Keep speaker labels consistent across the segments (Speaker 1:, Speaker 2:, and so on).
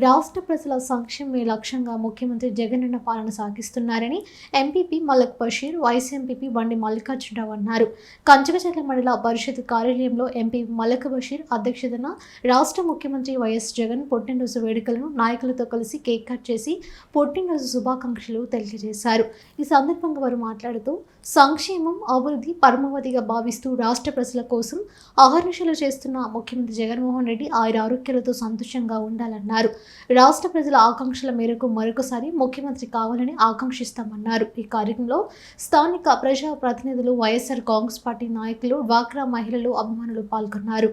Speaker 1: రాష్ట్ర ప్రజల సంక్షేమమే లక్ష్యంగా ముఖ్యమంత్రి జగనన్న పాలన సాగిస్తున్నారని MPP Malak Basheer, vice MPP Bandi Mallikarjunarao అన్నారు. కంచకచర్ల మండల పరిషత్ కార్యాలయంలో ఎంపీ మలక్ బషీర్ అధ్యక్షతన రాష్ట్ర ముఖ్యమంత్రి వైఎస్ జగన్ పుట్టినరోజు వేడుకలను నాయకులతో కలిసి కేక్ కట్ చేసి పుట్టినరోజు శుభాకాంక్షలు తెలియజేశారు. ఈ సందర్భంగా వారు మాట్లాడుతూ సంక్షేమం, అభివృద్ధి పరమావధిగా భావిస్తూ రాష్ట్ర ప్రజల కోసం అహర్నిశలు చేస్తున్న ముఖ్యమంత్రి జగన్మోహన్ రెడ్డి ఆరోగ్యాలతో సంతోషంగా ఉండాలన్నారు. రాష్ట్ర ప్రజల ఆకాంక్షల మేరకు మరొకసారి ముఖ్యమంత్రి కావాలని ఆకాంక్షిస్తామన్నారు. ఈ కార్యక్రమంలో స్థానిక ప్రజా ప్రతినిధులు, వైఎస్ఆర్ కాంగ్రెస్ పార్టీ నాయకులు, డ్వాక్రా మహిళలు, అభిమానులు పాల్గొన్నారు.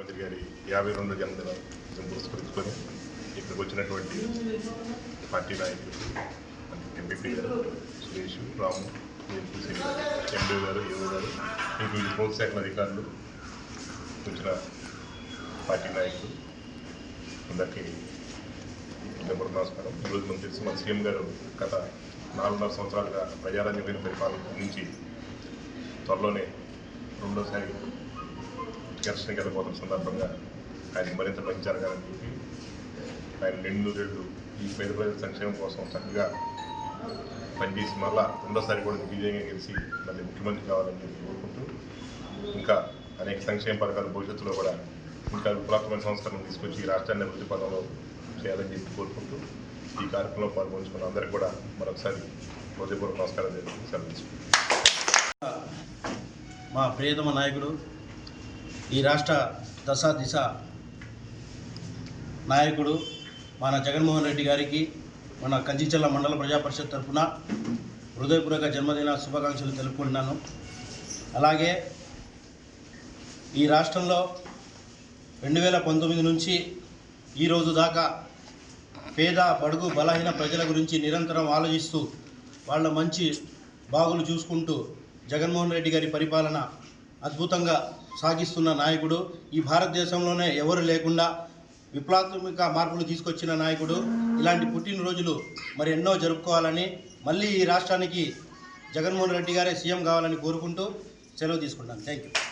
Speaker 2: అధికారులు, వచ్చిన పార్టీ నాయకులు అందరికీ నమస్కారం. ఈరోజు మనకు తెలిసి మన సీఎం గారు గత 4.5 సంవత్సరాలుగా ప్రజారంజకమైన పరిపాలన నుంచి త్వరలోనే రెండోసారి ఎలక్షన్ గెలబోతున్న సందర్భంగా ఆయన మరింత మంచి జరగాలని చెప్పి ఆయన నిండు ఈ పేద ప్రజల సంక్షేమం కోసం చక్కగా పనిచేసి మళ్ళా రెండోసారి కూడా విజయంగా గెలిచి మళ్ళీ ముఖ్యమంత్రి కావాలని చెప్పి కోరుకుంటూ ఇంకా అనేక సంక్షేమ పథకాలు భవిష్యత్తులో కూడా ఇంకా విప్లవాత్మక సంస్కరణలు తీసుకొచ్చి ఈ రాష్ట్రాన్ని అభివృద్ధి పదంలో చేయాలని చెప్పి కోరుకుంటూ ఈ కార్యక్రమంలో పాల్గొంచుకున్న అందరికీ కూడా మరొకసారి హృదయపూర్వక నమస్కారం
Speaker 3: తెలియజేసుకుంటున్నాను. మా ప్రియతమ నాయకుడు, ఈ రాష్ట్ర దశ దిశ నాయకుడు మన జగన్మోహన్ రెడ్డి గారికి మన కంచిచర్ల మండల ప్రజా పరిషత్ తరఫున హృదయపూర్వక జన్మదిన శుభాకాంక్షలు తెలుపుకుంటున్నాను. అలాగే ఈ రాష్ట్రంలో 2019 నుంచి ఈ రోజు దాకా పేద, బడుగు, బలహీన ప్రజల గురించి నిరంతరం ఆలోచిస్తూ వాళ్ళ మంచి బాగులు చూసుకుంటూ జగన్మోహన్ రెడ్డి గారి పరిపాలన అద్భుతంగా సాగిస్తున్న నాయకుడు. ఈ భారతదేశంలోనే ఎవరు లేకుండా విప్లవాత్మక మార్పులు తీసుకొచ్చిన నాయకుడు. ఇలాంటి పుట్టినరోజులు మరి ఎన్నో జరుపుకోవాలని, మళ్ళీ ఈ రాష్ట్రానికి జగన్మోహన్ రెడ్డి గారే సీఎం కావాలని కోరుకుంటూ సెలవు తీసుకుంటాను. Thank you.